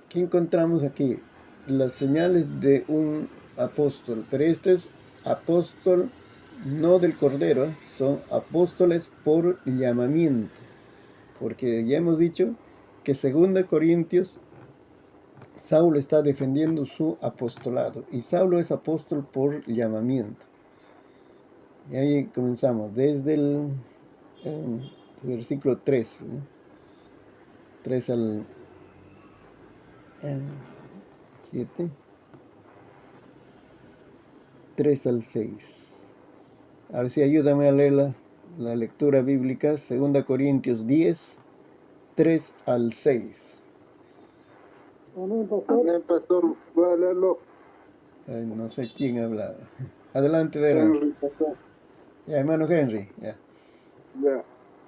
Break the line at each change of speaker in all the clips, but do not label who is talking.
¿Qué encontramos aquí? Las señales de un apóstol, pero este es apóstol no del Cordero, son apóstoles por llamamiento, porque ya hemos dicho que 2 Corintios, Saulo está defendiendo su apostolado, y Saulo es apóstol por llamamiento. Y ahí comenzamos, desde el versículo 3, ¿no? 3 al 7, 3 al 6. A ver si ayúdame a leer la lectura bíblica, 2 Corintios 10, 3 al 6.
Amén, pastor. Voy a leerlo.
Ay, no sé quién habla. Adelante, hermano.
Henry, pastor.
Ya, hermano Henry. Ya.
Ya.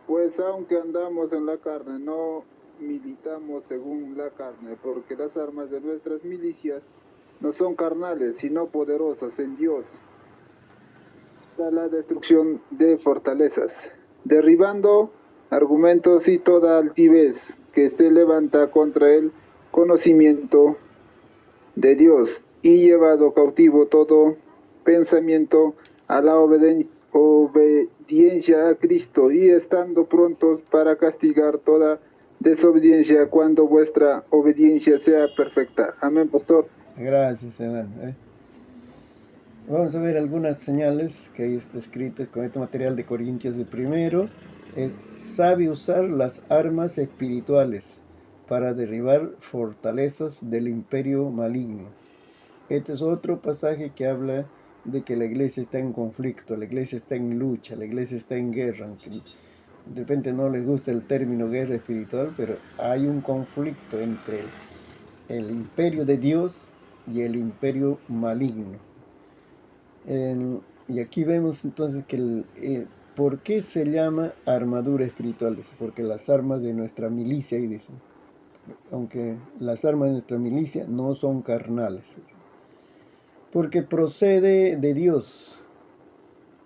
Pues aunque andamos en la carne, no militamos según la carne, porque las armas de nuestras milicias no son carnales, sino poderosas en Dios para la destrucción de fortalezas, derribando argumentos y toda altivez que se levanta contra el conocimiento de Dios y llevado cautivo todo pensamiento a la obediencia a Cristo y estando prontos para castigar toda desobediencia cuando vuestra obediencia sea perfecta. Amén, pastor.
Gracias, hermano. Vamos a ver algunas señales que ahí está escrito con este material de Corintios. El primero, sabe usar las armas espirituales para derribar fortalezas del imperio maligno. Este es otro pasaje que habla de que la iglesia está en conflicto, la iglesia está en lucha, la iglesia está en guerra. Aunque de repente no les gusta el término guerra espiritual, pero hay un conflicto entre el imperio de Dios y el imperio maligno. Y aquí vemos entonces que ¿por qué se llama armadura espirituales? Porque las armas de nuestra milicia, ahí dicen, aunque las armas de nuestra milicia no son carnales, porque procede de Dios.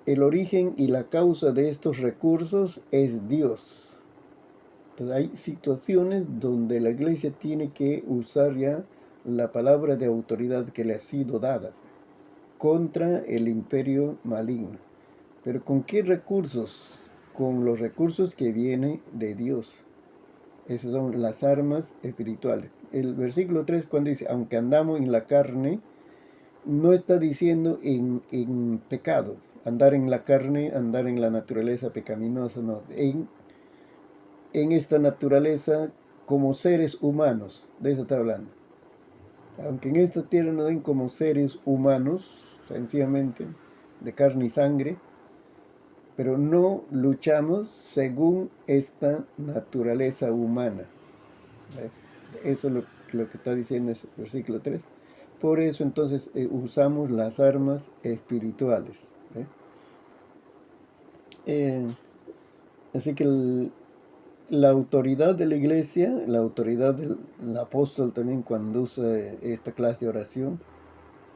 El origen y la causa de estos recursos es Dios. Entonces hay situaciones donde la iglesia tiene que usar ya la palabra de autoridad que le ha sido dada contra el imperio maligno. Pero ¿con qué recursos? Con los recursos que vienen de Dios. Esas son las armas espirituales. El versículo 3 cuando dice, aunque andamos en la carne, no está diciendo en pecados, andar en la carne, andar en la naturaleza pecaminosa, no. En esta naturaleza como seres humanos, de eso está hablando. Aunque en esta tierra nos ven como seres humanos, sencillamente, de carne y sangre, pero no luchamos según esta naturaleza humana. Eso es lo que está diciendo el versículo 3. Por eso entonces usamos las armas espirituales. Así que la autoridad de la iglesia, la autoridad del apóstol también cuando usa esta clase de oración,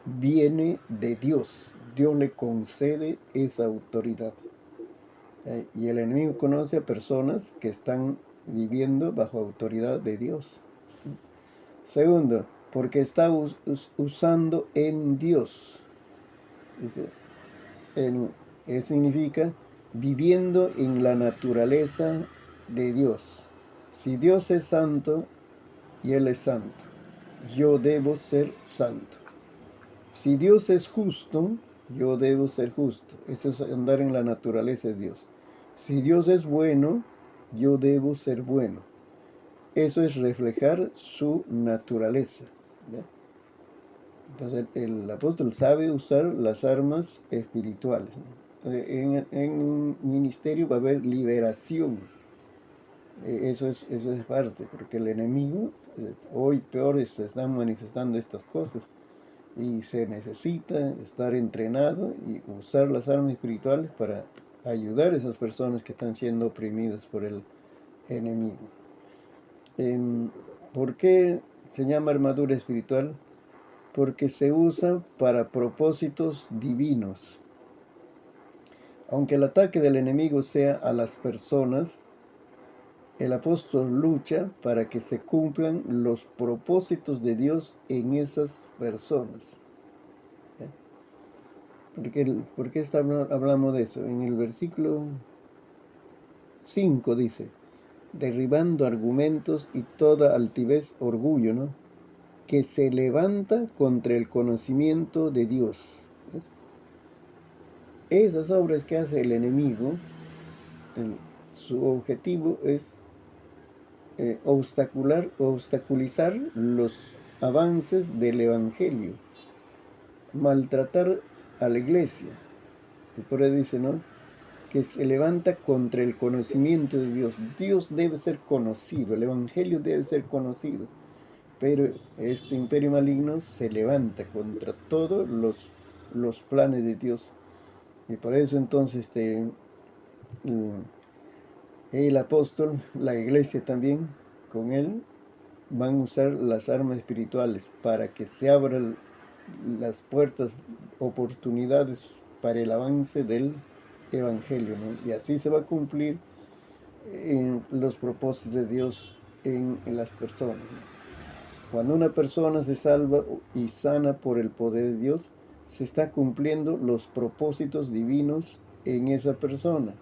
viene de Dios. Dios le concede esa autoridad. Y el enemigo conoce a personas que están viviendo bajo autoridad de Dios. Segundo, porque está usando en Dios. Dice, significa viviendo en la naturaleza de Dios. Si Dios es santo y Él es santo, yo debo ser santo. Si Dios es justo, yo debo ser justo. Eso es andar en la naturaleza de Dios. Si Dios es bueno, yo debo ser bueno. Eso es reflejar su naturaleza. ¿Ya? Entonces el apóstol sabe usar las armas espirituales. En un ministerio va a haber liberación. Eso es parte, porque el enemigo, hoy peor, se están manifestando estas cosas. Y se necesita estar entrenado y usar las armas espirituales para ayudar a esas personas que están siendo oprimidas por el enemigo. ¿Por qué se llama armadura espiritual? Porque se usa para propósitos divinos. Aunque el ataque del enemigo sea a las personas, el apóstol lucha para que se cumplan los propósitos de Dios en esas personas. ¿Ya? ¿Por qué hablamos de eso? En el versículo 5 dice, derribando argumentos y toda altivez, orgullo, ¿no? Que se levanta contra el conocimiento de Dios. ¿Ves? Esas obras que hace el enemigo, su objetivo es obstaculizar los avances del Evangelio, maltratar a la iglesia. Y por ahí dice, ¿no? Que se levanta contra el conocimiento de Dios. Dios debe ser conocido, el Evangelio debe ser conocido, pero este imperio maligno se levanta contra todos los planes de Dios. Y por eso entonces el apóstol, la iglesia también, con él, van a usar las armas espirituales para que se abran las puertas, oportunidades para el avance del Evangelio, ¿no? Y así se va a cumplir los propósitos de Dios en las personas, ¿no? Cuando una persona se salva y sana por el poder de Dios, se está cumpliendo los propósitos divinos en esa persona.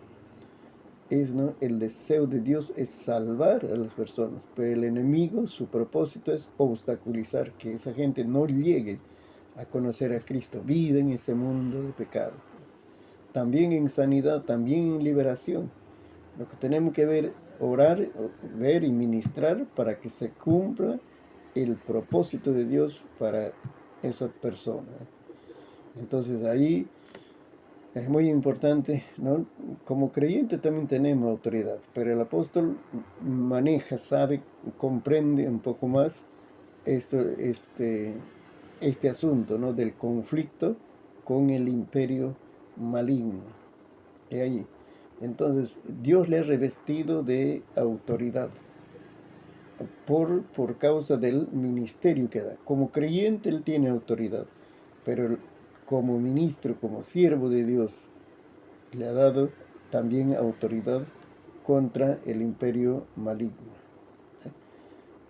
¿No? El deseo de Dios es salvar a las personas, pero el enemigo, su propósito es obstaculizar que esa gente no llegue a conocer a Cristo, vida en ese mundo de pecado. También en sanidad, también en liberación. Lo que tenemos que ver, orar, ver y ministrar para que se cumpla el propósito de Dios para esa persona. Entonces ahí es muy importante, ¿no? Como creyente también tenemos autoridad, pero el apóstol maneja, sabe, comprende un poco más este asunto, ¿no? Del conflicto con el imperio maligno. Y ahí. Entonces, Dios le ha revestido de autoridad por causa del ministerio que da. Como creyente, él tiene autoridad, pero como ministro, como siervo de Dios, le ha dado también autoridad contra el imperio maligno.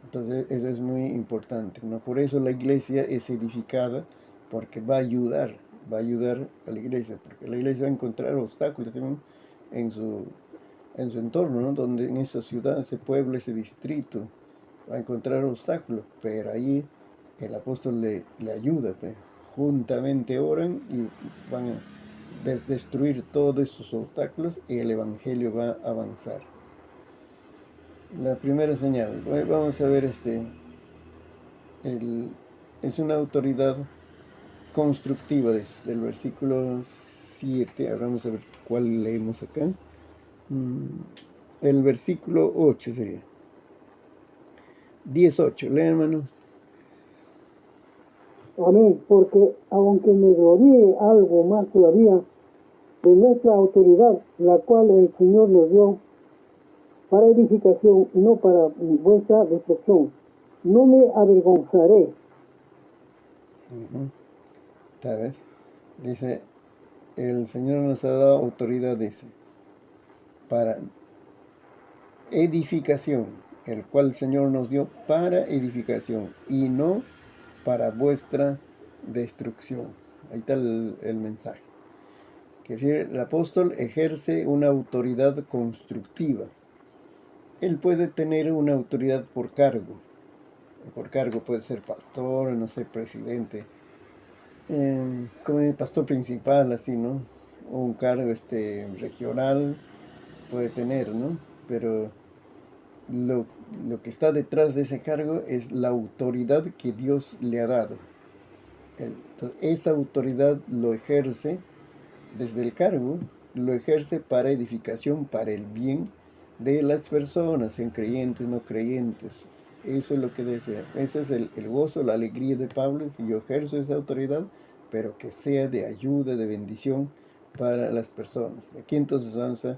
Entonces eso es muy importante, ¿no? Por eso la iglesia es edificada, porque va a ayudar a la iglesia, porque la iglesia va a encontrar obstáculos en su entorno, ¿no? Donde en esa ciudad, ese pueblo, ese distrito, va a encontrar obstáculos, pero ahí el apóstol le ayuda, pues. Juntamente oran y van a destruir todos esos obstáculos y el evangelio va a avanzar. La primera señal, vamos a ver es una autoridad constructiva del versículo 7. Ahora vamos a ver cuál leemos acá. El versículo 8 sería. 18, lee hermano.
Amén, porque aunque me gloríe algo más todavía de nuestra autoridad, la cual el Señor nos dio para edificación y no para vuestra destrucción, no me avergonzaré.
¿Sabes? Dice, el Señor nos ha dado autoridad, dice, para edificación, el cual el Señor nos dio para edificación y no para vuestra destrucción. Ahí está el mensaje. Que el apóstol ejerce una autoridad constructiva. Él puede tener una autoridad por cargo. Por cargo puede ser pastor, no sé, presidente, como pastor principal, así, ¿no? O un cargo regional puede tener, ¿no? Pero lo que está detrás de ese cargo es la autoridad que Dios le ha dado. Entonces, esa autoridad lo ejerce desde el cargo, lo ejerce para edificación, para el bien de las personas, en creyentes, no creyentes. Eso es lo que desea. Eso es el gozo, la alegría de Pablo, si yo ejerzo esa autoridad, pero que sea de ayuda, de bendición para las personas. Aquí entonces vamos a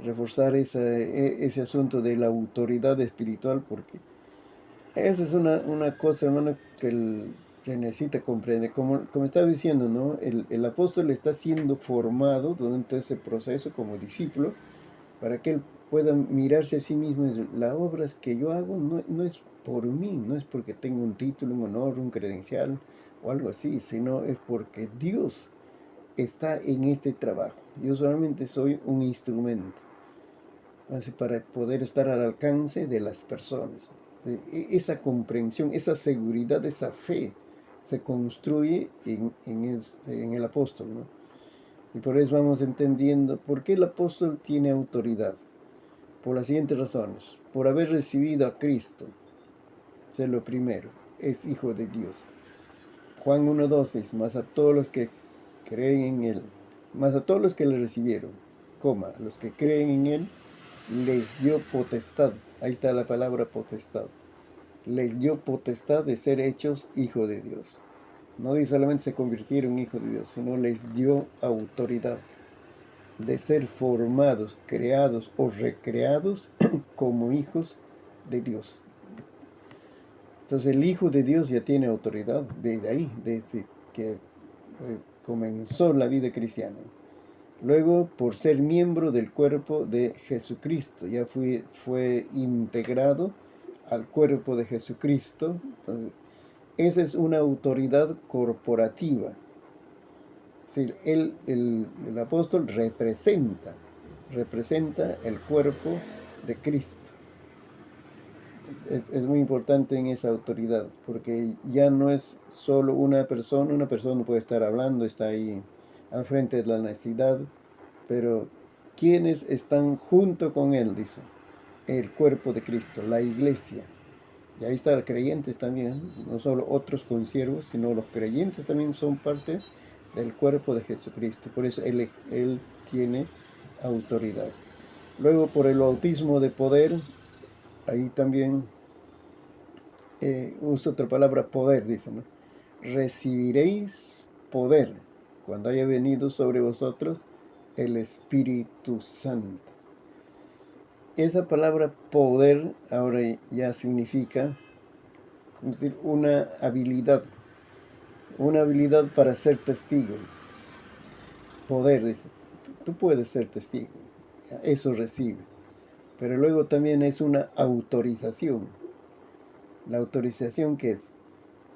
reforzar ese asunto de la autoridad espiritual, porque esa es una cosa, hermano, que se necesita comprender. Como estaba diciendo, ¿no? El apóstol está siendo formado durante ese proceso como discípulo para que él pueda mirarse a sí mismo, las obras que yo hago no es por mí, no es porque tengo un título, un honor, un credencial o algo así, sino es porque Dios está en este trabajo. Yo solamente soy un instrumento, así, para poder estar al alcance de las personas. Esa comprensión, esa seguridad, esa fe se construye en el apóstol, ¿no? Y por eso vamos entendiendo por qué el apóstol tiene autoridad. Por las siguientes razones. Por haber recibido a Cristo, ser lo primero, es hijo de Dios. Juan 1:12 dice, más a todos los que creen en Él, más a todos los que le recibieron, coma, los que creen en Él, les dio potestad. Ahí está la palabra potestad. Les dio potestad de ser hechos hijo de Dios. No dice solamente se convirtieron en hijos de Dios, sino les dio autoridad de ser formados, creados o recreados como hijos de Dios. Entonces el Hijo de Dios ya tiene autoridad desde ahí, desde que comenzó la vida cristiana. Luego, por ser miembro del cuerpo de Jesucristo, ya fue integrado al cuerpo de Jesucristo. Entonces, esa es una autoridad corporativa. Es decir, el apóstol representa el cuerpo de Cristo. Es muy importante en esa autoridad, porque ya no es solo una persona no puede estar hablando, está ahí al frente de la necesidad, pero ¿quiénes están junto con él? Dice, el cuerpo de Cristo, la iglesia. Y ahí están los creyentes también, no solo otros consiervos, sino los creyentes también son parte del cuerpo de Jesucristo. Por eso él tiene autoridad. Luego, por el bautismo de poder, ahí también usa otra palabra, poder, dice, ¿no? Recibiréis poder cuando haya venido sobre vosotros el Espíritu Santo. Esa palabra poder ahora ya significa, es decir, una habilidad para ser testigo. Poder, dice, tú puedes ser testigo, eso recibe. Pero luego también es una autorización. La autorización que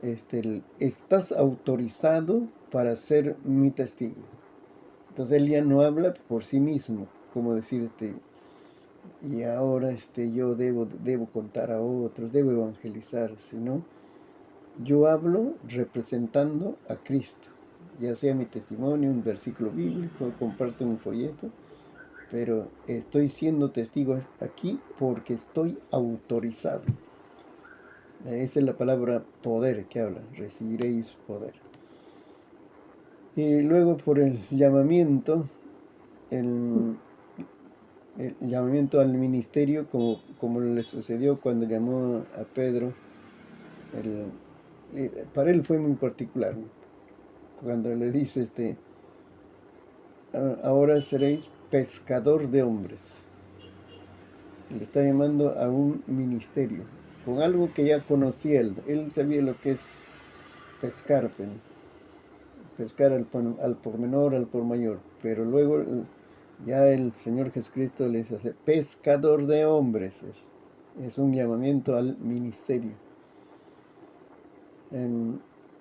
es, estás autorizado para ser mi testigo. Entonces él ya no habla por sí mismo, como decir, y ahora yo debo contar a otros, debo evangelizar, sino yo hablo representando a Cristo, ya sea mi testimonio, un versículo bíblico, comparto un folleto, pero estoy siendo testigo aquí porque estoy autorizado. Esa es la palabra poder que habla, recibiréis poder. Y luego por el llamamiento al ministerio, como le sucedió cuando llamó a Pedro, para él fue muy particular, ¿no? Cuando le dice, ahora seréis pescador de hombres. Le está llamando a un ministerio, con algo que ya conocía él sabía lo que es pescar, pescar al por menor, al por mayor, pero luego ya el Señor Jesucristo les hace pescador de hombres, es un llamamiento al ministerio.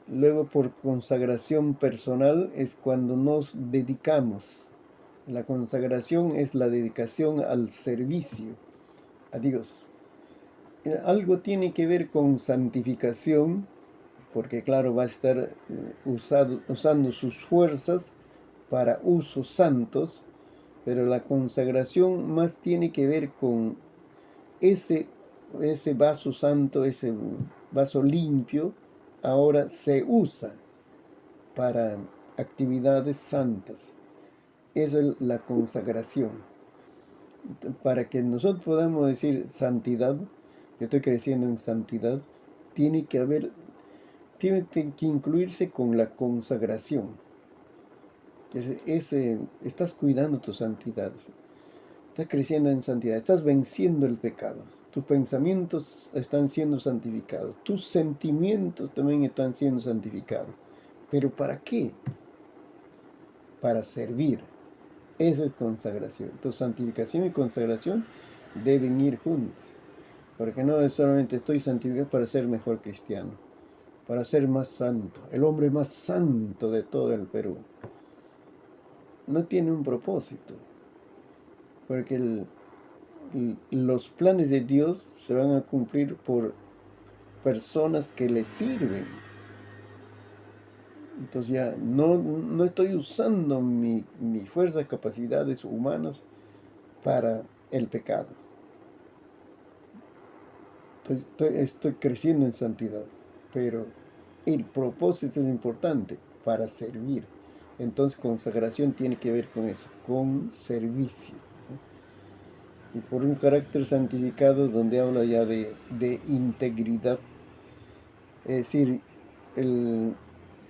Luego, por consagración personal es cuando nos dedicamos. La consagración es la dedicación al servicio a Dios. Algo tiene que ver con santificación, porque claro, va a estar usando sus fuerzas para usos santos, pero la consagración más tiene que ver con ese vaso santo, ese vaso limpio, ahora se usa para actividades santas. Esa es la consagración. Para que nosotros podamos decir santidad, yo estoy creciendo en santidad, tiene que incluirse con la consagración. Estás cuidando tu santidad, estás creciendo en santidad, estás venciendo el pecado. Tus pensamientos están siendo santificados, tus sentimientos también están siendo santificados. ¿Pero para qué? Para servir. Eso es consagración. Entonces, santificación y consagración deben ir juntos. Porque no es solamente estoy santificado para ser mejor cristiano, para ser más santo, el hombre más santo de todo el Perú. No tiene un propósito, porque los planes de Dios se van a cumplir por personas que le sirven. Entonces ya no estoy usando mi fuerza, capacidades humanas para el pecado. Estoy creciendo en santidad, pero el propósito es importante para servir. Entonces consagración tiene que ver con eso, con servicio, ¿no? Y por un carácter santificado donde habla ya de integridad, es decir,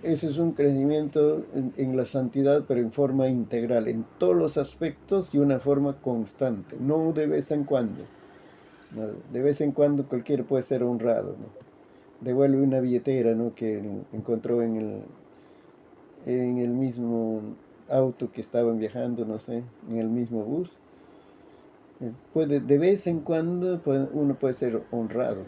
ese es un crecimiento en la santidad, pero en forma integral, en todos los aspectos y una forma constante, no de vez en cuando. ¿No? De vez en cuando cualquiera puede ser honrado, ¿no? Devuelve una billetera, ¿no?, que encontró en el mismo auto que estaban viajando, no sé, en el mismo bus. De vez en cuando uno puede ser honrado,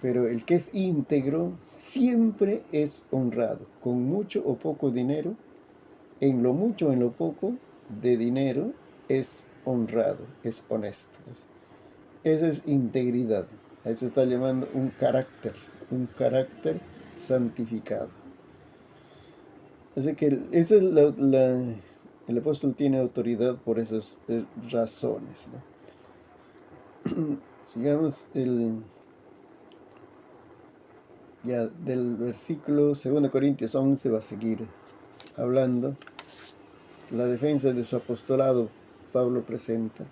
pero el que es íntegro siempre es honrado, con mucho o poco dinero, en lo mucho o en lo poco de dinero es honrado, es honesto. Esa es integridad, a eso está llamando un carácter santificado. Así que esa es el apóstol tiene autoridad por esas razones, ¿no? Sigamos ya del versículo 2 Corintios 11 va a seguir hablando. La defensa de su apostolado Pablo presenta.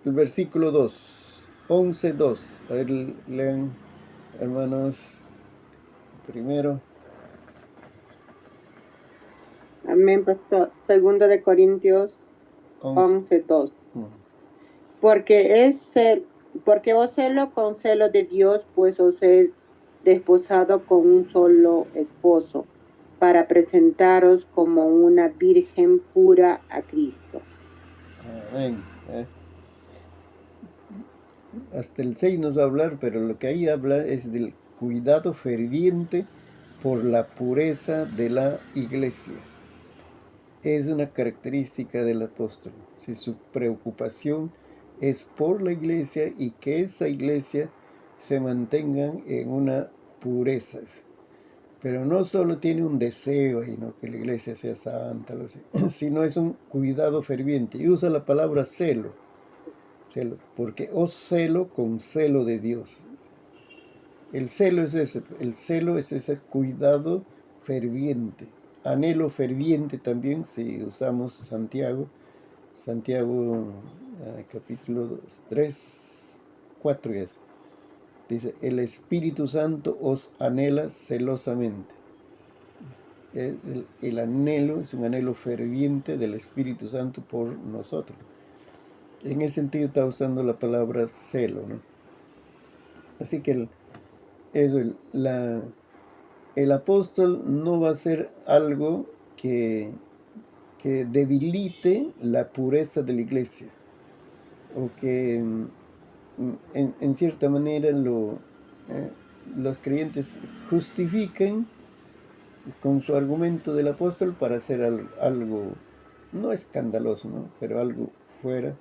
El versículo 2, 11:2. A ver, lean, hermanos, primero.
Amén, pastor. Segunda de Corintios 11:2. Porque os celo con celo de Dios, pues os he desposado con un solo esposo, para presentaros como una virgen pura a Cristo.
Amén. Hasta el 6 nos va a hablar, pero lo que ahí habla es del cuidado ferviente por la pureza de la iglesia. Es una característica del apóstol. Si su preocupación es por la iglesia y que esa iglesia se mantenga en una pureza. Pero no solo tiene un deseo, ¿no?, que la iglesia sea santa, sino es un cuidado ferviente. Y usa la palabra celo, porque os celo con celo de Dios. El celo es ese cuidado ferviente. Anhelo ferviente también, si usamos Santiago, capítulo 3, 4 es. Dice, el Espíritu Santo os anhela celosamente. El anhelo es un anhelo ferviente del Espíritu Santo por nosotros. En ese sentido está usando la palabra celo, ¿no? Así que el apóstol no va a hacer algo que debilite la pureza de la iglesia, o que en cierta manera los creyentes justifiquen con su argumento del apóstol para hacer algo no escandaloso, ¿no?, pero algo fuera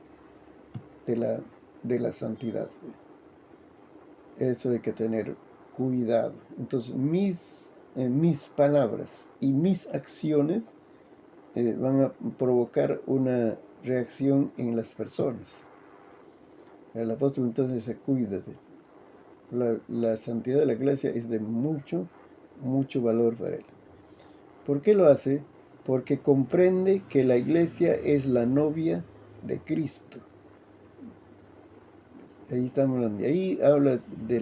de la santidad. Eso hay que tener cuidado. Entonces mis palabras y mis acciones van a provocar una reacción en las personas. El apóstol entonces se cuida de eso. La santidad de la iglesia es de mucho, mucho valor para él. ¿Por qué lo hace? Porque comprende que la iglesia es la novia de Cristo. Ahí estamos hablando. Ahí habla de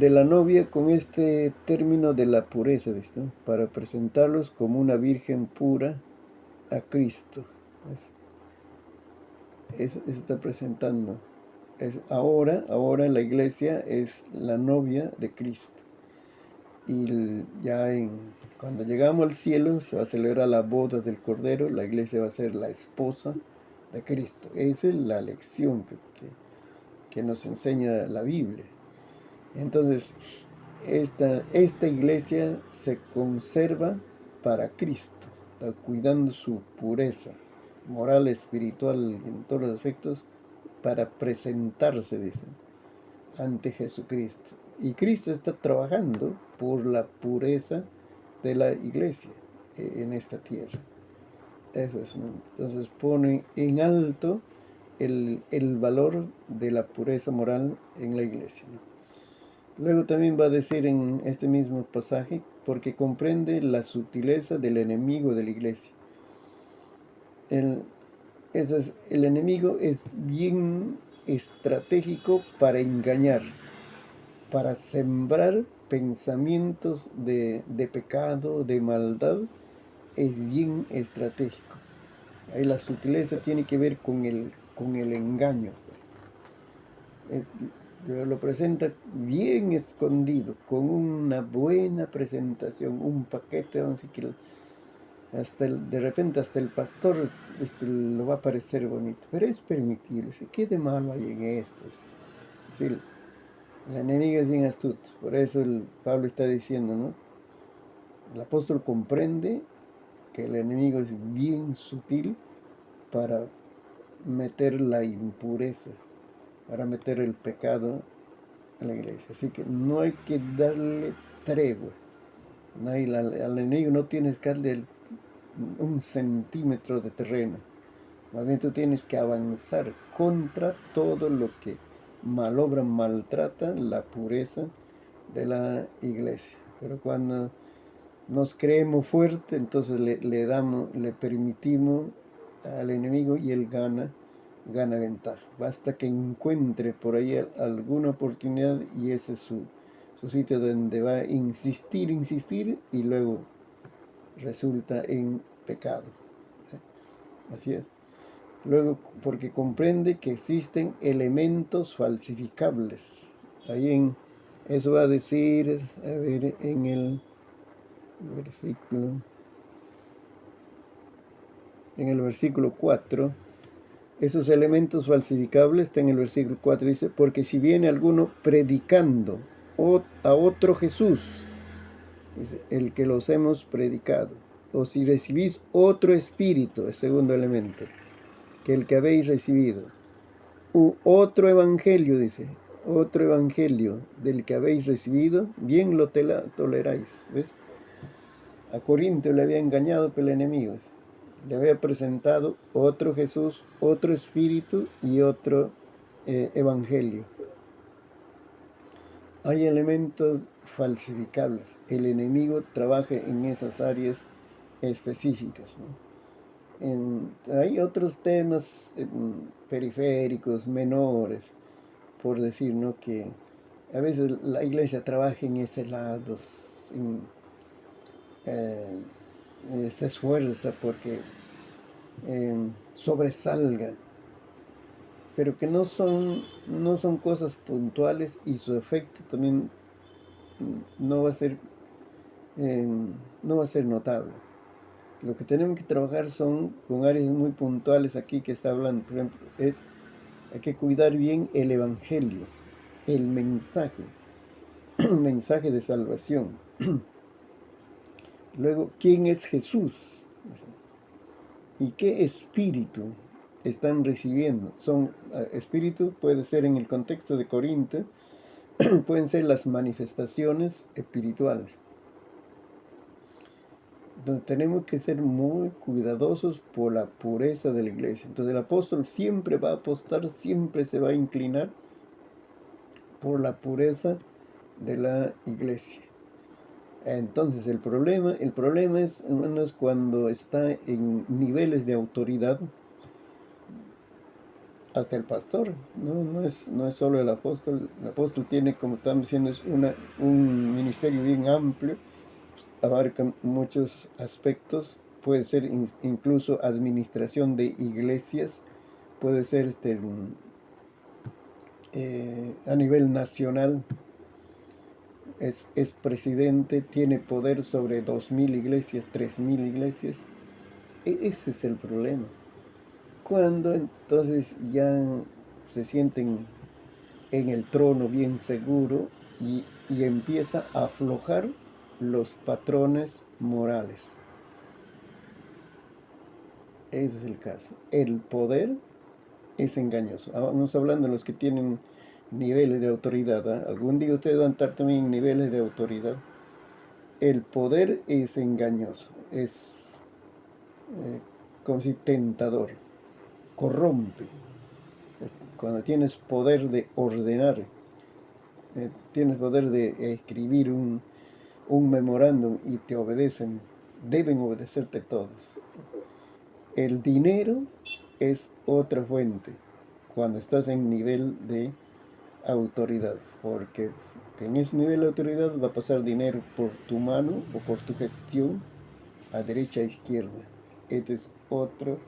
la novia con este término de la pureza, ¿no?, para presentarlos como una virgen pura a Cristo. Eso está presentando. Ahora la iglesia es la novia de Cristo. cuando llegamos al cielo se va a celebrar la boda del Cordero, la iglesia va a ser la esposa de Cristo. Esa es la lección que nos enseña la Biblia. Entonces, esta iglesia se conserva para Cristo, está cuidando su pureza moral, espiritual, en todos los aspectos, para presentarse, dicen, ante Jesucristo. Y Cristo está trabajando por la pureza de la iglesia en esta tierra. Eso es, ¿no? Entonces pone en alto el valor de la pureza moral en la iglesia, ¿no? Luego también va a decir en este mismo pasaje, porque comprende la sutileza del enemigo de la iglesia. El enemigo es bien estratégico para engañar, para sembrar pensamientos de pecado, de maldad, es bien estratégico. Ahí la sutileza tiene que ver con el engaño. Lo presenta bien escondido, con una buena presentación, un paquete, vamos a decir, que de repente hasta el pastor lo va a parecer bonito, pero es permitible. ¿Qué de malo hay en esto? Sí, el enemigo es bien astuto, por eso Pablo está diciendo, ¿no? El apóstol comprende que el enemigo es bien sutil para meter la impureza, para meter el pecado a la iglesia. Así que no hay que darle tregua. Al enemigo no tienes que darle un centímetro de terreno. Más bien tú tienes que avanzar contra todo lo que malobra, maltrata la pureza de la iglesia. Pero cuando nos creemos fuertes, entonces le permitimos al enemigo y él gana ventaja. Basta que encuentre por ahí alguna oportunidad y ese es su sitio donde va a insistir y luego resulta en pecado. Así es. Luego, porque comprende que existen elementos falsificables. Ahí eso va a decir, a ver, en el versículo 4, esos elementos falsificables está en el versículo 4, dice, porque si viene alguno predicando a otro Jesús, dice, el que los hemos predicado, o si recibís otro espíritu, el segundo elemento, que el que habéis recibido, u otro evangelio, dice, otro evangelio del que habéis recibido, bien lo toleráis. ¿Ves? A Corintio le había engañado por el enemigo, le había presentado otro Jesús, otro espíritu y otro evangelio. Hay elementos falsificables. El enemigo trabaja en esas áreas específicas, ¿no? Hay otros temas periféricos, menores, por decir, ¿no? Que a veces la iglesia trabaja en ese lado, se esfuerza porque sobresalga, pero que no son cosas puntuales y su efecto también no va a ser notable. Lo que tenemos que trabajar son con áreas muy puntuales aquí que está hablando. Por ejemplo, hay que cuidar bien el evangelio, el mensaje de salvación. Luego, ¿quién es Jesús? ¿Y qué espíritu están recibiendo? Espíritu puede ser en el contexto de Corinto, pueden ser las manifestaciones espirituales. Entonces tenemos que ser muy cuidadosos por la pureza de la iglesia. Entonces el apóstol siempre va a apostar, siempre se va a inclinar por la pureza de la iglesia. Entonces el problema es, hermanos, cuando está en niveles de autoridad, hasta el pastor, no es solo el apóstol tiene, como estamos diciendo, es un ministerio bien amplio, abarca muchos aspectos, puede ser incluso administración de iglesias, puede ser a nivel nacional, es presidente, tiene poder sobre 2000 iglesias, 3000 iglesias. Ese es el problema. Cuando entonces ya se sienten en el trono bien seguro y empieza a aflojar los patrones morales. Ese es el caso. El poder es engañoso. Vamos hablando de los que tienen niveles de autoridad. ¿Eh? Algún día ustedes van a estar también en niveles de autoridad. El poder es engañoso, es como si tentador, corrompe. Cuando tienes poder de ordenar, tienes poder de escribir un memorándum y te obedecen, deben obedecerte todos. El dinero es otra fuente cuando estás en nivel de autoridad, porque en ese nivel de autoridad va a pasar dinero por tu mano o por tu gestión a derecha e izquierda. Este es otro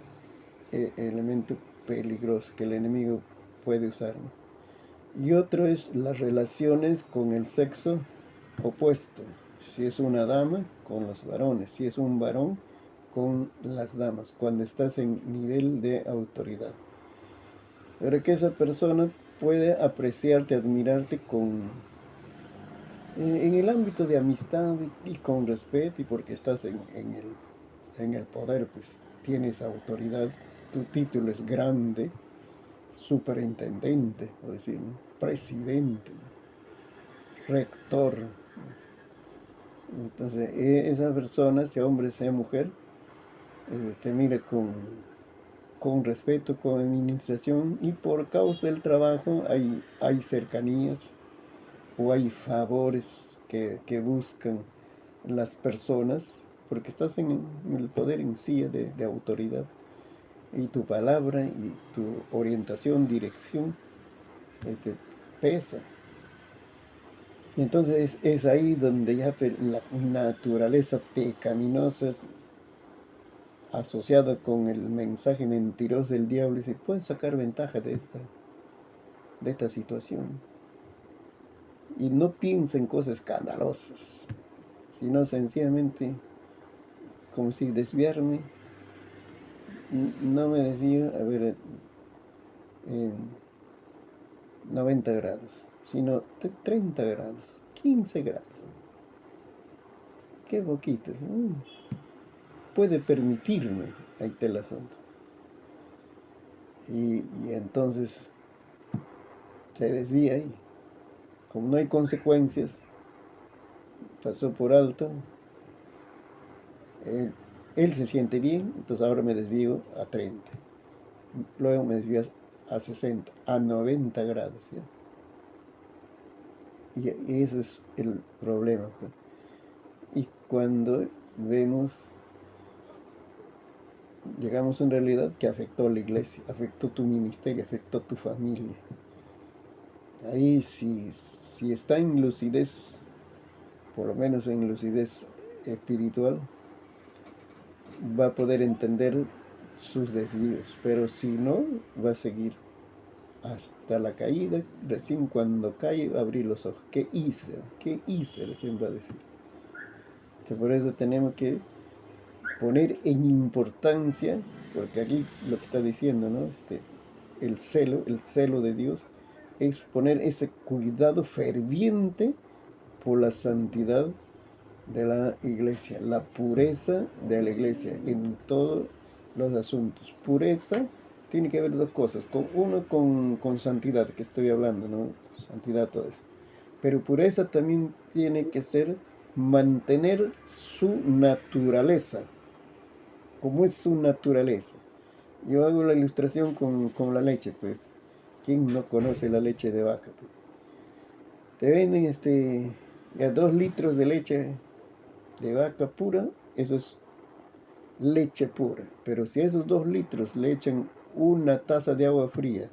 elemento peligroso que el enemigo puede usar, ¿no? Y otro es las relaciones con el sexo opuesto. Si es una dama, con los varones. Si es un varón, con las damas, cuando estás en nivel de autoridad. Pero que esa persona puede apreciarte, admirarte en el ámbito de amistad y con respeto, y porque estás en el poder, pues tienes autoridad, tu título es grande, superintendente, o decir, ¿no? Presidente, rector. Entonces, esa persona, sea hombre, sea mujer, te mira con respeto, con administración, y por causa del trabajo hay cercanías o hay favores que buscan las personas, porque estás en el poder en sí de autoridad, y tu palabra y tu orientación, dirección, te pesa. Entonces es ahí donde ya la naturaleza pecaminosa asociada con el mensaje mentiroso del diablo se puede sacar ventaja de esta situación. Y no piensa en cosas escandalosas, sino sencillamente como si desviarme. No me desvío, a ver, en 90 grados, sino 30 grados, 15 grados. Qué poquito. Puede permitirme, ahí está el asunto. Y entonces se desvía ahí. Como no hay consecuencias, pasó por alto. Él se siente bien, entonces ahora me desvío a 30. Luego me desvío a 60, a 90 grados. ¿Ya? Y ese es el problema. Pues. Y cuando llegamos en realidad que afectó a la iglesia, afectó tu ministerio, afectó tu familia. Ahí si está en lucidez, por lo menos en lucidez espiritual, va a poder entender sus desvíos, pero si no, va a seguir hasta la caída. Recién cuando cae va a abrir los ojos. ¿Qué hice? ¿Qué hice? Recién va a decir. Entonces, por eso tenemos que poner en importancia, porque aquí lo que está diciendo, ¿no? El celo de Dios, es poner ese cuidado ferviente por la santidad de la iglesia, la pureza de la iglesia en todos los asuntos. Pureza tiene que ver dos cosas, con santidad, que estoy hablando, ¿no? Santidad, todo eso. Pero pureza también tiene que ser mantener su naturaleza. ¿Cómo es su naturaleza? Yo hago la ilustración con la leche, pues. ¿Quién no conoce la leche de vaca? Pues? Te venden ya 2 litros de leche de vaca pura, eso es leche pura. Pero si a esos 2 litros le echan una taza de agua fría,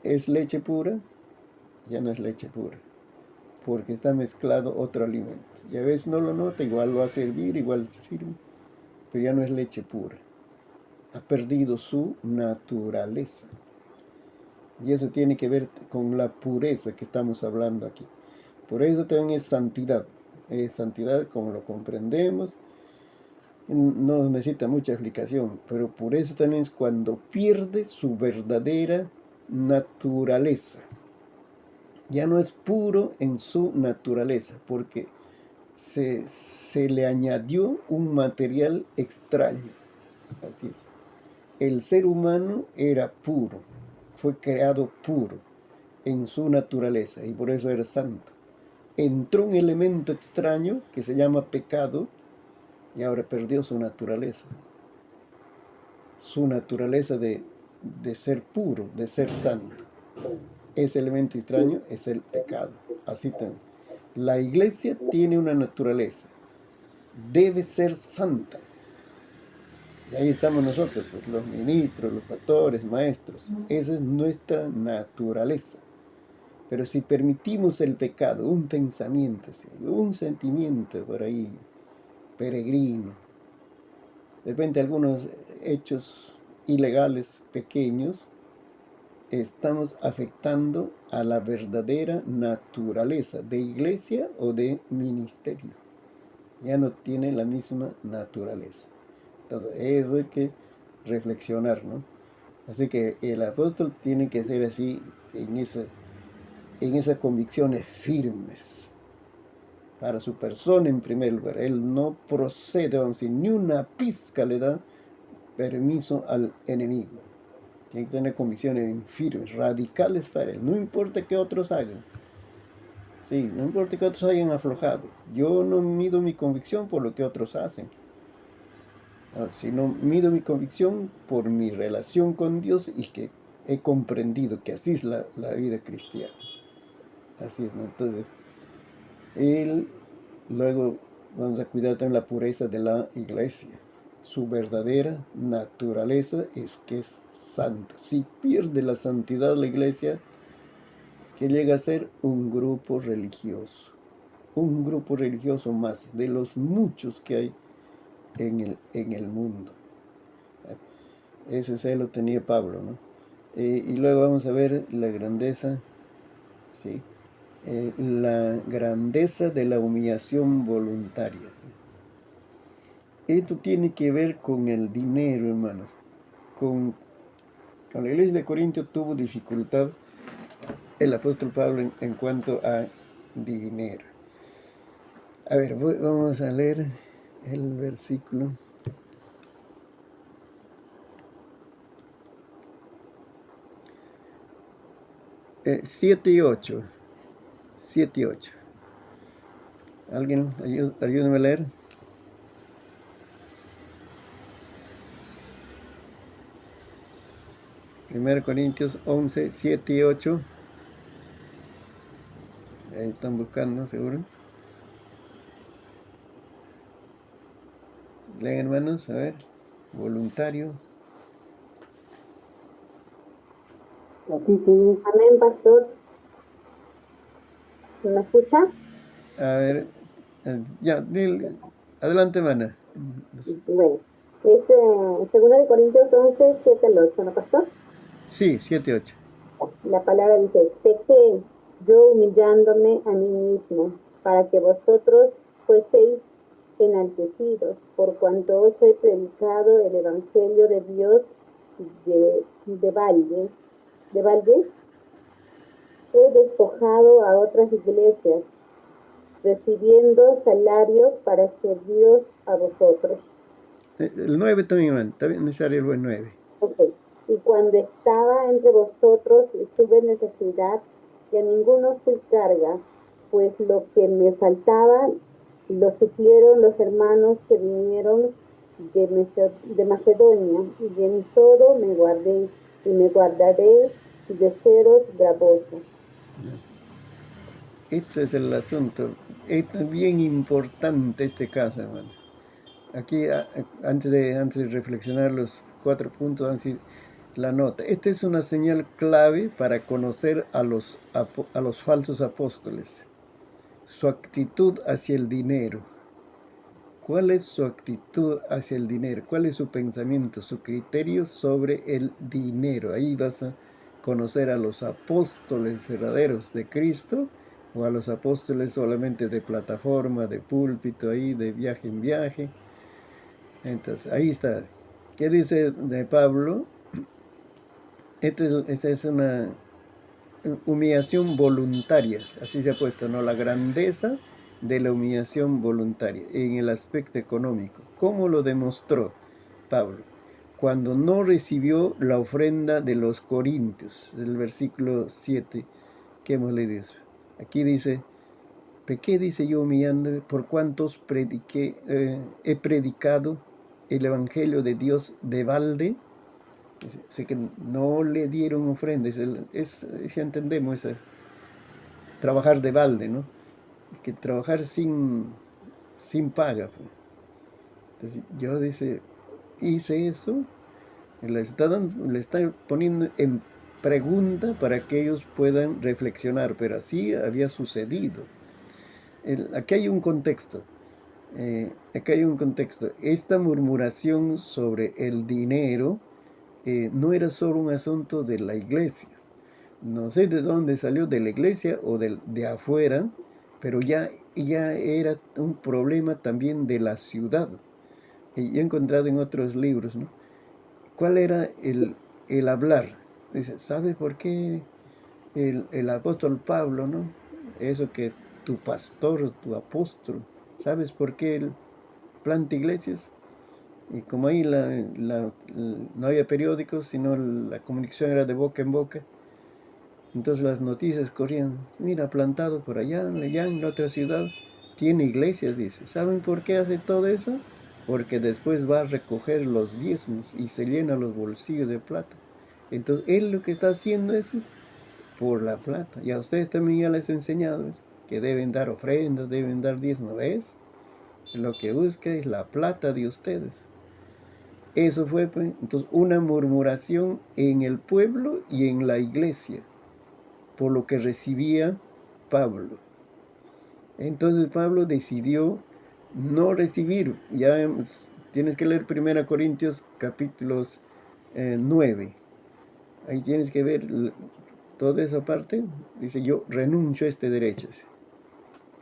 ¿es leche pura? Ya no es leche pura, porque está mezclado otro alimento. Y a veces no lo nota, igual va a servir, igual sirve, pero ya no es leche pura. Ha perdido su naturaleza. Y eso tiene que ver con la pureza que estamos hablando aquí. Por eso también es santidad. Es santidad como lo comprendemos. No necesita mucha explicación, pero por eso también es cuando pierde su verdadera naturaleza. Ya no es puro en su naturaleza, porque se le añadió un material extraño. Así es. El ser humano era puro, fue creado puro en su naturaleza y por eso era santo. Entró un elemento extraño que se llama pecado y ahora perdió su naturaleza. Su naturaleza de ser puro, de ser santo. Ese elemento extraño es el pecado. Así también. La iglesia tiene una naturaleza. Debe ser santa. Y ahí estamos nosotros, pues, los ministros, los pastores, maestros. Esa es nuestra naturaleza. Pero si permitimos el pecado, un pensamiento, un sentimiento por ahí, peregrino, de repente algunos hechos ilegales pequeños, estamos afectando a la verdadera naturaleza de iglesia o de ministerio. Ya no tiene la misma naturaleza. Entonces, eso hay que reflexionar, ¿no? Así que el apóstol tiene que ser así en esas convicciones firmes para su persona en primer lugar. Él no procede, vamos a decir, ni una pizca le da permiso al enemigo. Tiene que tener convicciones firmes, radicales para él. No importa qué otros hagan. Sí, no importa que otros hayan aflojado. Yo no mido mi convicción por lo que otros hacen, sino mido mi convicción por mi relación con Dios y que he comprendido que así es la vida cristiana. Así es, ¿no? Entonces, luego vamos a cuidar también la pureza de la iglesia. Su verdadera naturaleza es que es santa. Si pierde la santidad la iglesia, que llega a ser un grupo religioso más de los muchos que hay en el mundo. Ese celo tenía Pablo, ¿no? Y luego vamos a ver la grandeza, ¿sí? La grandeza de la humillación voluntaria. Esto tiene que ver con el dinero, hermanos. Con la iglesia de Corinto tuvo dificultad el apóstol Pablo en cuanto a dinero. A ver, vamos a leer el versículo. Siete y 8. ¿Alguien ayúdame a leer? Primero Corintios 11, 7 y 8. Ahí están buscando, seguro. Leen, hermanos, a ver. Voluntario.
Amén, pastor. ¿Me escucha?
A ver, ya, adelante, hermana.
Bueno, es 2 Corintios 11, 7 al 8, ¿no, pastor?
Sí, 7 y 8.
La palabra dice: pequé yo humillándome a mí mismo, para que vosotros fueseis enaltecidos, por cuanto os he predicado el evangelio de Dios de balde. He despojado a otras iglesias, recibiendo salario para serviros a vosotros.
El 9 también, hermano. Está bien necesario el buen 9.
Ok. Y cuando estaba entre vosotros tuve necesidad, y a ninguno fui carga, pues lo que me faltaba lo suplieron los hermanos que vinieron de Macedonia, y en todo me guardé, y me guardaré de seros gravoso.
Este es el asunto. Es bien importante este caso, hermano. Aquí, antes de reflexionar los 4 puntos, vamos a decir la nota. Esta es una señal clave para conocer a los falsos apóstoles. Su actitud hacia el dinero. ¿Cuál es su actitud hacia el dinero? ¿Cuál es su pensamiento, su criterio sobre el dinero? Ahí vas a conocer a los apóstoles verdaderos de Cristo o a los apóstoles solamente de plataforma, de púlpito, ahí de viaje en viaje. Entonces, ahí está. ¿Qué dice de Pablo? Esta es una humillación voluntaria, así se ha puesto, ¿no? La grandeza de la humillación voluntaria en el aspecto económico. ¿Cómo lo demostró Pablo? Cuando no recibió la ofrenda de los corintios, del versículo 7 que hemos leído. Aquí dice, pequé, dice yo humillándome, por cuantos he predicado el evangelio de Dios de balde. Sé que no le dieron ofrendas, si entendemos, es trabajar de balde, ¿no? Que trabajar sin paga. Pues. Entonces, yo hice eso, le está poniendo en pregunta para que ellos puedan reflexionar, pero así había sucedido. Aquí hay un contexto. Esta murmuración sobre el dinero no era solo un asunto de la iglesia. No sé de dónde salió, de la iglesia o de afuera, pero ya era un problema también de la ciudad. Y he encontrado en otros libros, ¿no? ¿Cuál era el hablar? Dice, ¿sabes por qué el apóstol Pablo, ¿no? Eso que tu pastor, tu apóstol, ¿sabes por qué él planta iglesias? Y como ahí no había periódicos, sino la comunicación era de boca en boca, entonces las noticias corrían, mira, plantado por allá en la otra ciudad, tiene iglesias, dice. ¿Saben por qué hace todo eso? Porque después va a recoger los diezmos y se llena los bolsillos de plata. Entonces, él lo que está haciendo es por la plata. Y a ustedes también ya les he enseñado que deben dar ofrendas, deben dar diezmos. ¿Ves? Lo que busca es la plata de ustedes. Eso fue, pues, entonces, una murmuración en el pueblo y en la iglesia por lo que recibía Pablo. Entonces Pablo decidió no recibir. Ya tienes que leer 1 Corintios capítulos 9. Ahí tienes que ver toda esa parte. Dice, yo renuncio a este derecho.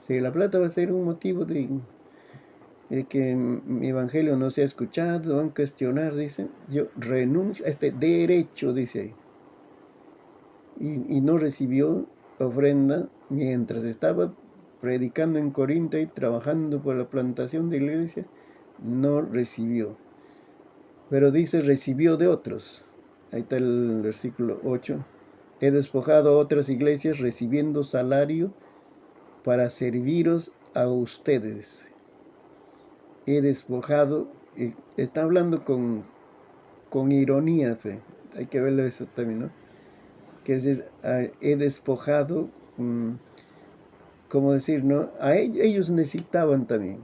Si la plata va a ser un motivo de que mi evangelio no sea escuchado, van a cuestionar, dice, yo renuncio a este derecho, dice ahí. Y no recibió ofrenda mientras estaba predicando en Corinto y trabajando por la plantación de la iglesia, no recibió. Pero dice, recibió de otros. Ahí está el versículo 8. He despojado a otras iglesias recibiendo salario para serviros a ustedes. He despojado, está hablando con ironía, fe. Hay que verlo eso también, ¿no? Que es decir, he despojado, como decir, ¿no? Ellos necesitaban también,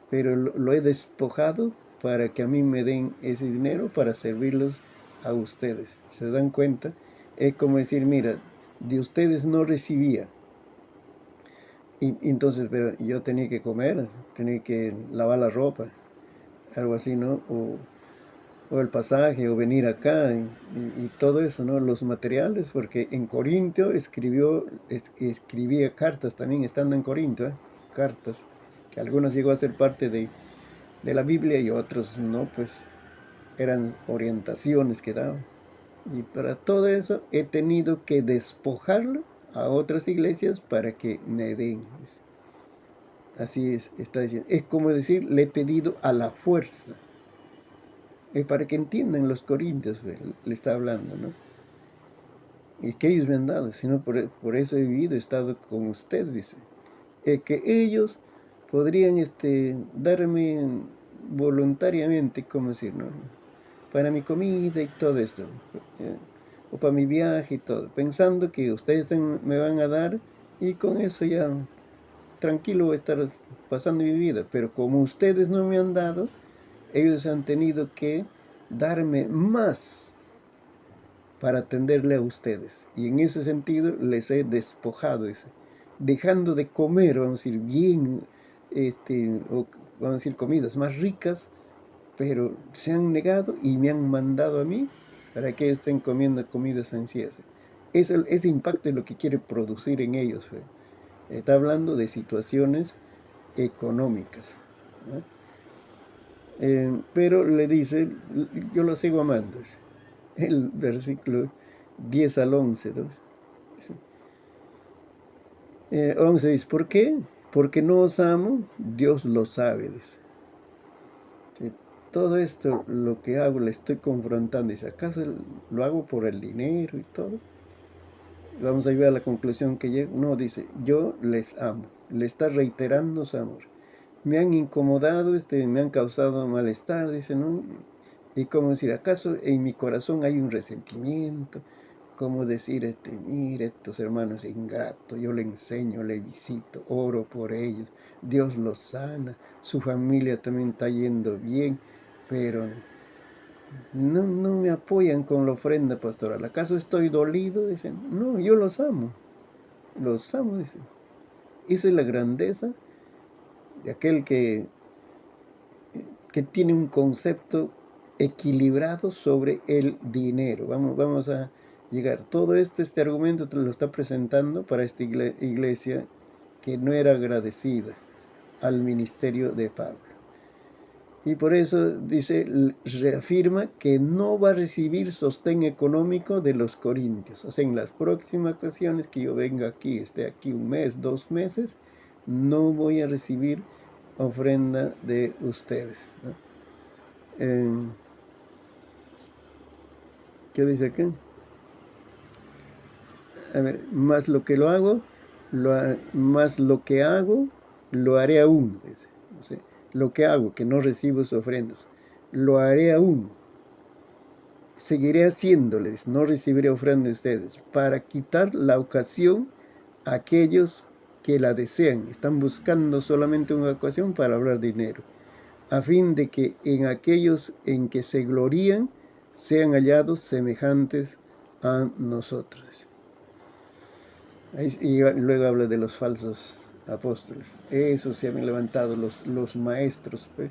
pero lo he despojado para que a mí me den ese dinero para servirlos a ustedes. ¿Se dan cuenta? Es como decir, mira, de ustedes no recibía. Y entonces, pero yo tenía que comer, tenía que lavar la ropa, algo así, ¿no? O el pasaje, o venir acá, y todo eso, ¿no? Los materiales, porque en Corintio escribía cartas también, estando en Corinto, cartas, que algunos llegó a ser parte de la Biblia y otros no, pues eran orientaciones que daban. Y para todo eso he tenido que despojarlo a otras iglesias para que me den. Así está diciendo. Es como decir, le he pedido a la fuerza. Para que entiendan los corintios, le está hablando, ¿no? Y que ellos me han dado, sino por eso he vivido, he estado con ustedes, dice. Que ellos podrían darme voluntariamente, ¿cómo decir, no? Para mi comida y todo esto, o para mi viaje y todo, pensando que ustedes me van a dar y con eso ya tranquilo voy a estar pasando mi vida. Pero como ustedes no me han dado, ellos han tenido que darme más para atenderle a ustedes. Y en ese sentido les he despojado, dejando de comer, vamos a decir, bien, o vamos a decir, comidas más ricas, pero se han negado y me han mandado a mí para que estén comiendo comidas sencillas. ese impacto es lo que quiere producir en ellos. Está hablando de situaciones económicas, ¿no? Pero le dice, yo lo sigo amando. El versículo 10 al 11, ¿no? 11 dice, ¿por qué? Porque no os amo, Dios lo sabe, dice. Sí, todo esto, lo que hago, le estoy confrontando. Dice, ¿acaso lo hago por el dinero y todo? Vamos a llegar a la conclusión que llega. No, dice, yo les amo. Le está reiterando su amor. Me han incomodado, me han causado malestar, dice, ¿no? Y como decir, ¿acaso en mi corazón hay un resentimiento? Como decir, mire, estos hermanos ingratos, yo le enseño, le visito, oro por ellos, Dios los sana, su familia también está yendo bien, pero no me apoyan con la ofrenda pastoral. ¿Acaso estoy dolido? Dicen, no, yo los amo, dicen. Esa es la grandeza de aquel que tiene un concepto equilibrado sobre el dinero. Vamos a llegar. Todo este argumento te lo está presentando para esta iglesia que no era agradecida al ministerio de Pablo. Y por eso dice, reafirma que no va a recibir sostén económico de los corintios. O sea, en las próximas ocasiones que yo venga aquí, esté aquí un mes, 2 meses, no voy a recibir ofrenda de ustedes, ¿no? ¿Qué dice aquí? A ver, más lo que más lo que hago, lo haré aún. Dice. O sea, lo que hago, que no recibo sus ofrendas, lo haré aún. Seguiré haciéndoles, no recibiré ofrenda de ustedes, para quitar la ocasión a aquellos que la desean. Están buscando solamente una ocasión para hablar dinero, a fin de que en aquellos en que se glorían sean hallados semejantes a nosotros. Y luego habla de los falsos apóstoles. Esos se habían levantado los maestros, pues,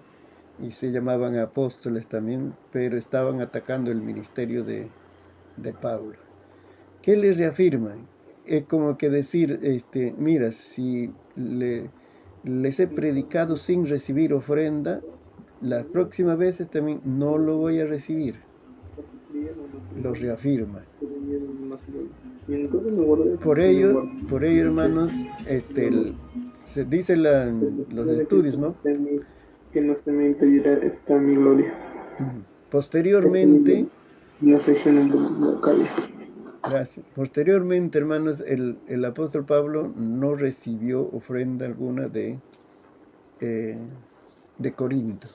y se llamaban apóstoles también, pero estaban atacando el ministerio de Pablo. ¿Qué les reafirma? Es como que decir, mira, si les he predicado sin recibir ofrenda, las próximas veces también no lo voy a recibir. Lo reafirma. Por ello, hermanos, se dice los estudios, ¿no?
Que no se me impedirá estar mi gloria.
Posteriormente,
Gracias.
Posteriormente, hermanos, el apóstol Pablo no recibió ofrenda alguna de Corinto.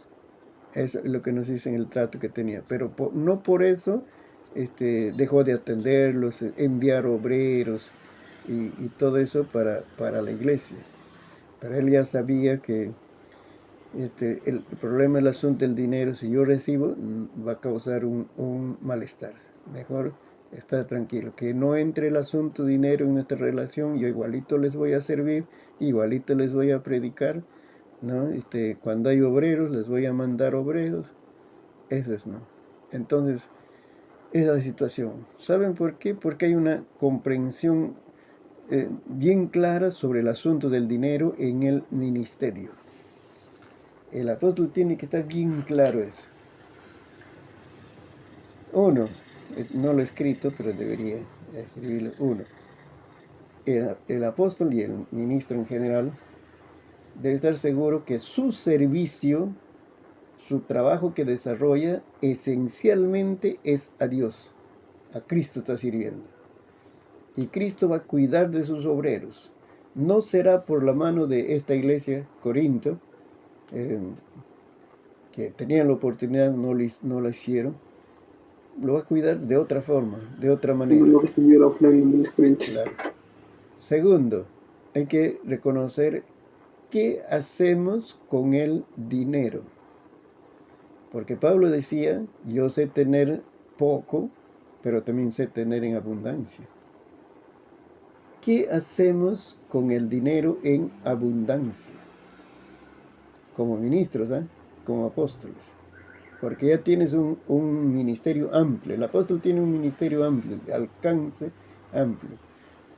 Eso es lo que nos dice en el trato que tenía. Pero no por eso dejó de atenderlos, enviar obreros y todo eso para la iglesia. Pero él ya sabía que el problema del asunto del dinero, si yo recibo, va a causar un malestar. Mejor estar tranquilo, que no entre el asunto dinero en nuestra relación. Yo igualito les voy a servir, igualito les voy a predicar, ¿no? Cuando hay obreros, les voy a mandar obreros. Eso es, ¿no? Entonces, esa es la situación. ¿Saben por qué? Porque hay una comprensión bien clara sobre el asunto del dinero en el ministerio. El apóstol tiene que estar bien claro eso. Uno, no lo he escrito, pero debería escribirlo. Uno, el apóstol y el ministro en general debe estar seguro que su servicio, su trabajo que desarrolla, esencialmente es a Dios. A Cristo está sirviendo. Y Cristo va a cuidar de sus obreros. No será por la mano de esta iglesia, Corinto, que tenían la oportunidad, no lo hicieron. Lo va a cuidar de otra forma, de otra manera. Claro. Segundo, hay que reconocer qué hacemos con el dinero. Porque Pablo decía, yo sé tener poco, pero también sé tener en abundancia. ¿Qué hacemos con el dinero en abundancia? Como ministros, como apóstoles. Porque ya tienes un ministerio amplio. El apóstol tiene un ministerio amplio, de alcance amplio.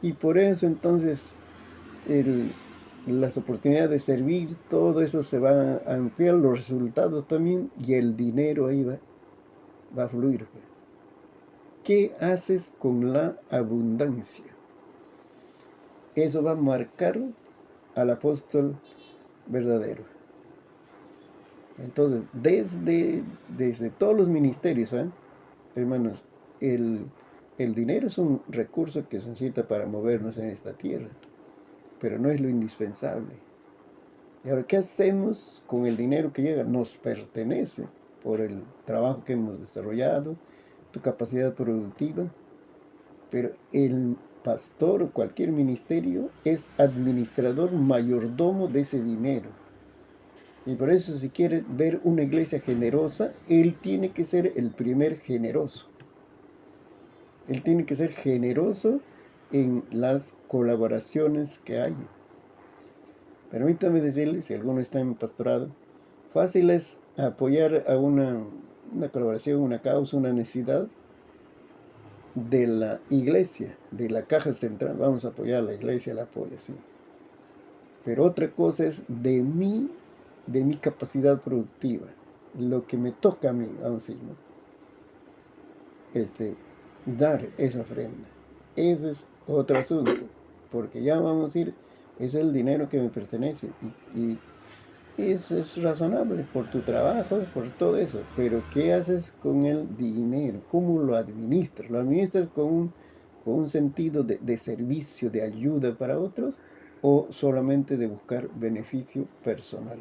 Y por eso entonces las oportunidades de servir, todo eso se va a ampliar, los resultados también, y el dinero ahí va a fluir. ¿Qué haces con la abundancia? Eso va a marcar al apóstol verdadero. Entonces, desde todos los ministerios, hermanos, el dinero es un recurso que se necesita para movernos en esta tierra, pero no es lo indispensable. Y ahora, ¿qué hacemos con el dinero que llega? Nos pertenece por el trabajo que hemos desarrollado, tu capacidad productiva, pero el pastor o cualquier ministerio es administrador mayordomo de ese dinero. Y por eso, si quiere ver una iglesia generosa, él tiene que ser el primer generoso. Él tiene que ser generoso en las colaboraciones que hay. Permítame decirle, si alguno está en pastorado, fácil es apoyar a una colaboración, una causa, una necesidad de la iglesia, de la caja central. Vamos a apoyar a la iglesia, la apoya, sí. Pero otra cosa es de mi capacidad productiva, lo que me toca a mí, vamos a decir, ¿no? Dar esa ofrenda. Ese es otro asunto, porque ya vamos a decir, es el dinero que me pertenece, y eso es razonable por tu trabajo, por todo eso, pero ¿qué haces con el dinero? ¿Cómo lo administras? ¿Lo administras con un sentido de servicio, de ayuda para otros, o solamente de buscar beneficio personal?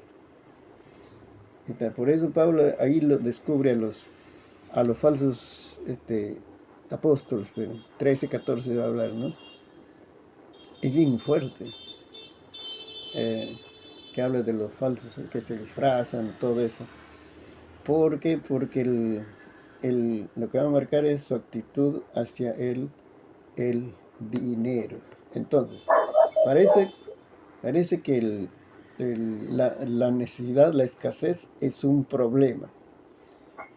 Por eso Pablo ahí lo descubre a los falsos apóstoles, pero 13, 14 va a hablar, ¿no? Es bien fuerte, que habla de los falsos que se disfrazan, todo eso. ¿Por qué? Porque lo que va a marcar es su actitud hacia el dinero. Entonces, parece que la necesidad, la escasez es un problema.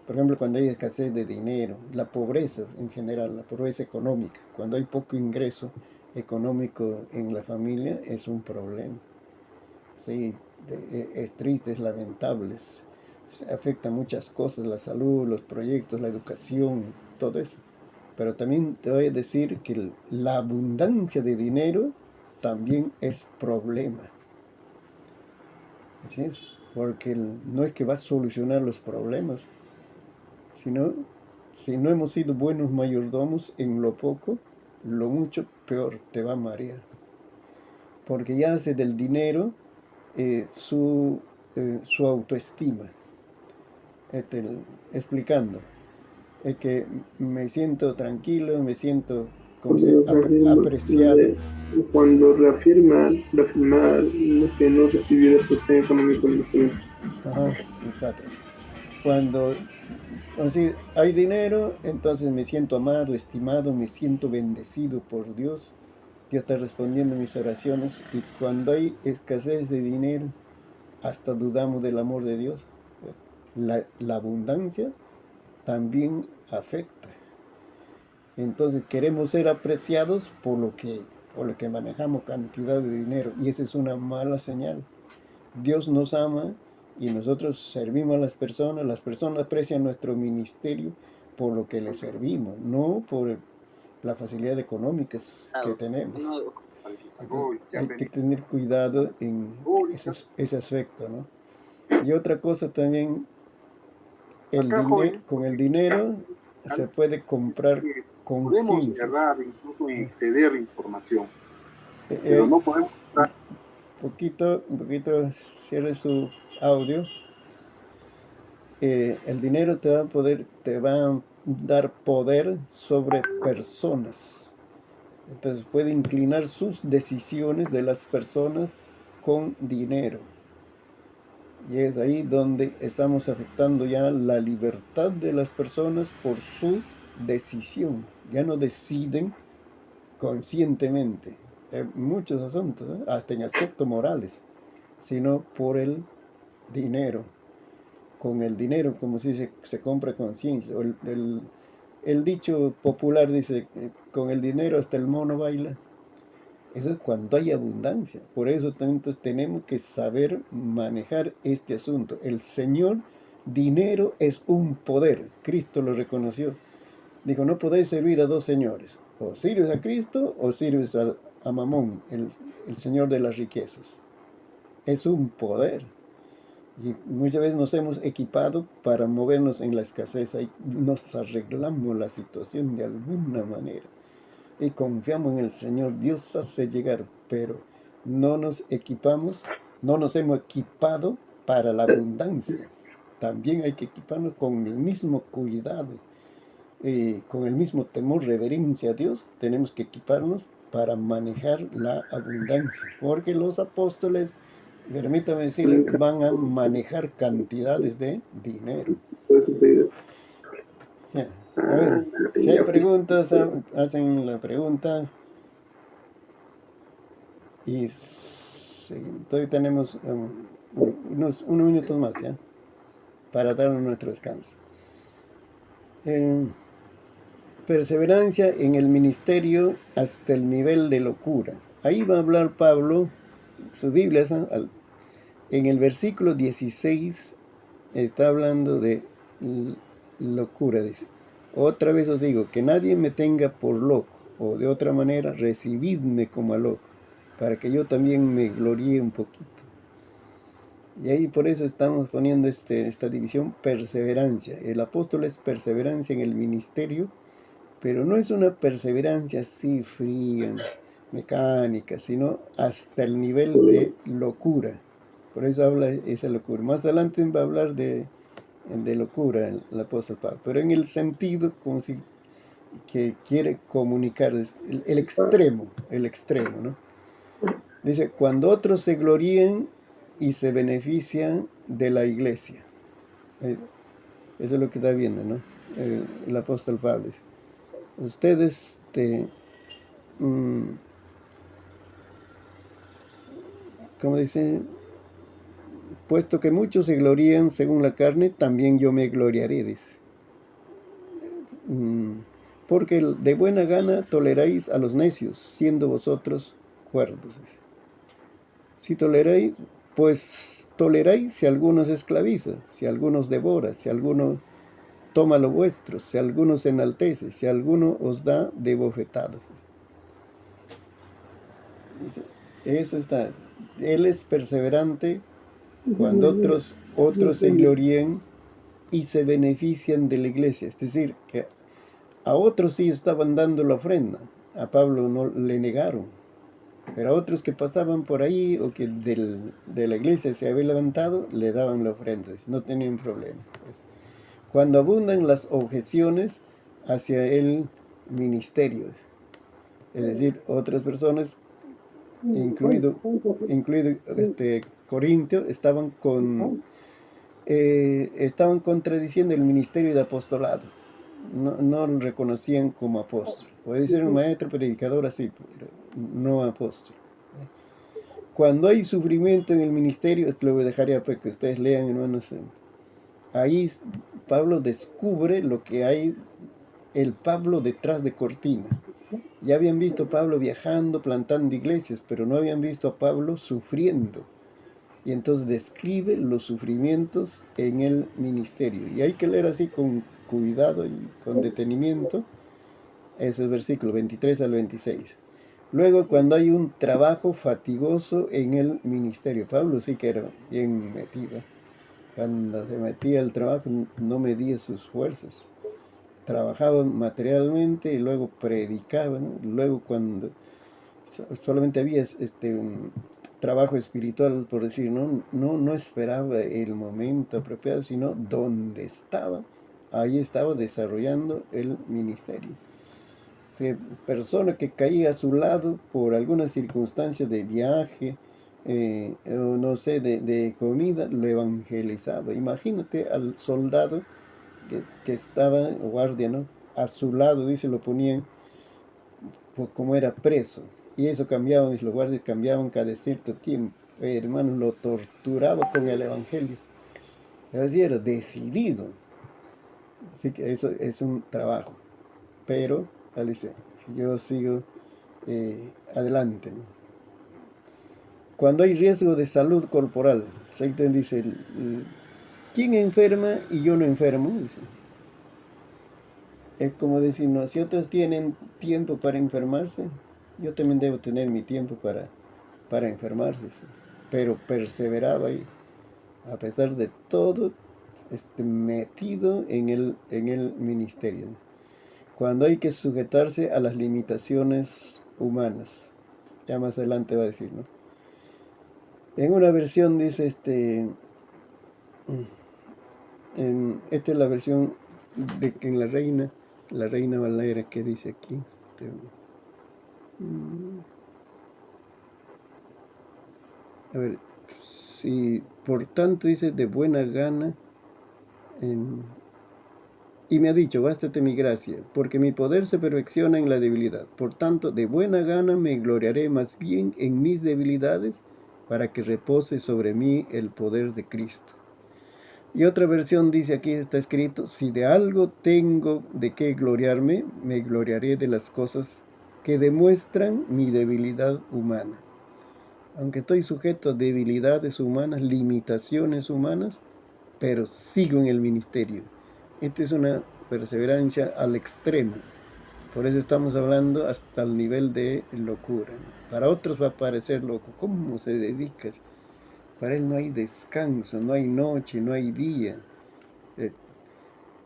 Por ejemplo, cuando hay escasez de dinero, la pobreza en general, la pobreza económica, cuando hay poco ingreso económico en la familia, es un problema. Sí, es triste, es lamentable, afecta muchas cosas, la salud, los proyectos, la educación, todo eso. Pero también te voy a decir que la abundancia de dinero también es problema. Así es, porque no es que va a solucionar los problemas, sino si no hemos sido buenos mayordomos en lo poco, lo mucho peor te va a marear. Porque ya hace del dinero su autoestima. Explicando, es que me siento tranquilo, me siento apreciado.
Cuando reafirma lo que no recibir el sostén económico en los
Ajá, cuando así, hay dinero, entonces me siento amado, estimado, me siento bendecido por Dios. Dios está respondiendo mis oraciones, y cuando hay escasez de dinero, hasta dudamos del amor de Dios. La abundancia también afecta. Entonces queremos ser apreciados por lo que manejamos cantidad de dinero, y esa es una mala señal. Dios nos ama y nosotros servimos a las personas aprecian nuestro ministerio por lo que les servimos, no por las facilidades económicas que tenemos. Entonces, hay que tener cuidado en ese aspecto, ¿no? Y otra cosa también, con el dinero se puede comprar conciencia.
Podemos incluso en exceder información, pero no podemos...
Un poquito, cierre su audio. El dinero te va a dar poder sobre personas. Entonces puede inclinar sus decisiones de las personas con dinero. Y es ahí donde estamos afectando ya la libertad de las personas por su decisión. Ya no deciden conscientemente en muchos asuntos, hasta en aspectos morales, sino por el dinero. Con el dinero, como se dice, se compra conciencia. El dicho popular dice, con el dinero hasta el mono baila. Eso es cuando hay abundancia. Por eso entonces tenemos que saber manejar este asunto. El Señor, dinero es un poder. Cristo lo reconoció. Dijo, no podéis servir a dos señores. O sirves a Cristo o sirves a Mamón, el Señor de las riquezas. Es un poder. Y muchas veces nos hemos equipado para movernos en la escasez. Ahí nos arreglamos la situación de alguna manera. Y confiamos en el Señor. Dios hace llegar, pero no nos equipamos, no nos hemos equipado para la abundancia. También hay que equiparnos con el mismo cuidado, con el mismo temor, reverencia a Dios. Tenemos que equiparnos para manejar la abundancia, porque los apóstoles, permítame decirle, van a manejar cantidades de dinero. Ya, a ver, si hay preguntas, hacen la pregunta. Y todavía tenemos unos minutos más, ¿ya? Para darnos nuestro descanso. Perseverancia en el ministerio hasta el nivel de locura. Ahí va a hablar Pablo, su Biblia, en el versículo 16, está hablando de locura. Dice, otra vez os digo, que nadie me tenga por loco, o de otra manera, recibidme como a loco, para que yo también me gloríe un poquito. Y ahí por eso estamos poniendo esta división, perseverancia. El apóstol es perseverancia en el ministerio, pero no es una perseverancia así fría, mecánica, sino hasta el nivel de locura. Por eso habla esa locura. Más adelante va a hablar de locura el apóstol Pablo, pero en el sentido como si que quiere comunicar el extremo, ¿no? Dice, cuando otros se glorían y se benefician de la iglesia. Eso es lo que está viendo, ¿no? El apóstol Pablo dice, ustedes como dice, puesto que muchos se glorían según la carne, también yo me gloriaré, dice. Porque de buena gana toleráis a los necios, siendo vosotros cuerdos. Si toleráis, pues toleráis si algunos esclaviza, si algunos devora, si alguno toma lo vuestro, si alguno se enaltece, si alguno os da de bofetadas. Dice, eso está. Él es perseverante cuando otros se glorían y se benefician de la iglesia. Es decir, que a otros sí estaban dando la ofrenda, a Pablo no le negaron, pero a otros que pasaban por ahí o que de la iglesia se había levantado, le daban la ofrenda, no tenían problema. Cuando abundan las objeciones hacia el ministerio, es decir, otras personas, incluido Corintio, estaban contradiciendo el ministerio de apostolado. No lo reconocían como apóstol. Puede ser un maestro, predicador, así, pero no apóstol. Cuando hay sufrimiento en el ministerio, esto lo dejaría para que ustedes lean, hermanos. Ahí Pablo descubre lo que hay, el Pablo detrás de cortina. Ya habían visto a Pablo viajando, plantando iglesias, pero no habían visto a Pablo sufriendo. Y entonces describe los sufrimientos en el ministerio. Y hay que leer así con cuidado y con detenimiento esos versículos 23 al 26. Luego, cuando hay un trabajo fatigoso en el ministerio, Pablo sí que era bien metido. Cuando se metía al trabajo no medía sus fuerzas. Trabajaba materialmente y luego predicaba, ¿no? Luego cuando solamente había un trabajo espiritual, por decir, no esperaba el momento apropiado, sino donde estaba, ahí estaba desarrollando el ministerio. O sea, persona que caía a su lado por alguna circunstancia de viaje, o no sé, de comida, lo evangelizaba. Imagínate al soldado que estaba, guardia, ¿no? A su lado, dice, lo ponían como era preso. Y eso cambiaban, y los guardias cambiaban cada cierto tiempo. Hermano, lo torturaba con el evangelio. Así era decidido. Así que eso es un trabajo. pero, dice, yo sigo adelante, ¿no? Cuando hay riesgo de salud corporal, Satan dice, ¿quién enferma y yo no enfermo? Dice. Es como decir, no, si otros tienen tiempo para enfermarse, yo también debo tener mi tiempo para enfermarse. ¿Sí? Pero perseveraba ahí, a pesar de todo, metido en el ministerio, ¿no? Cuando hay que sujetarse a las limitaciones humanas. Ya más adelante va a decir, ¿no? En una versión dice, esta es la versión en la Reina Valera, que dice aquí. A ver, si por tanto dice de buena gana, y me ha dicho, bástate mi gracia, porque mi poder se perfecciona en la debilidad. Por tanto, de buena gana me gloriaré más bien en mis debilidades, para que repose sobre mí el poder de Cristo. Y otra versión dice, aquí está escrito, si de algo tengo de qué gloriarme, me gloriaré de las cosas que demuestran mi debilidad humana. Aunque estoy sujeto a debilidades humanas, limitaciones humanas, pero sigo en el ministerio. Esta es una perseverancia al extremo. Por eso estamos hablando hasta el nivel de locura, ¿no? Para otros va a parecer loco. ¿Cómo se dedica? Para él no hay descanso, no hay noche, no hay día.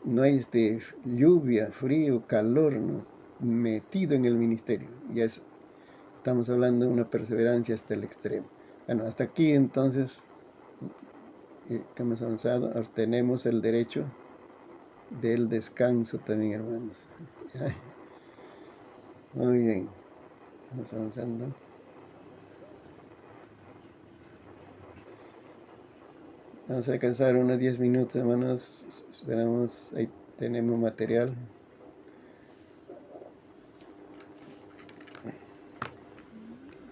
No hay lluvia, frío, calor, ¿no? Metido en el ministerio. Y eso, estamos hablando de una perseverancia hasta el extremo. Bueno, hasta aquí entonces que hemos avanzado. Ahora tenemos el derecho del descanso también, hermanos. Muy bien, vamos avanzando. Vamos a alcanzar unos 10 minutos, hermanos. Esperamos, ahí tenemos material.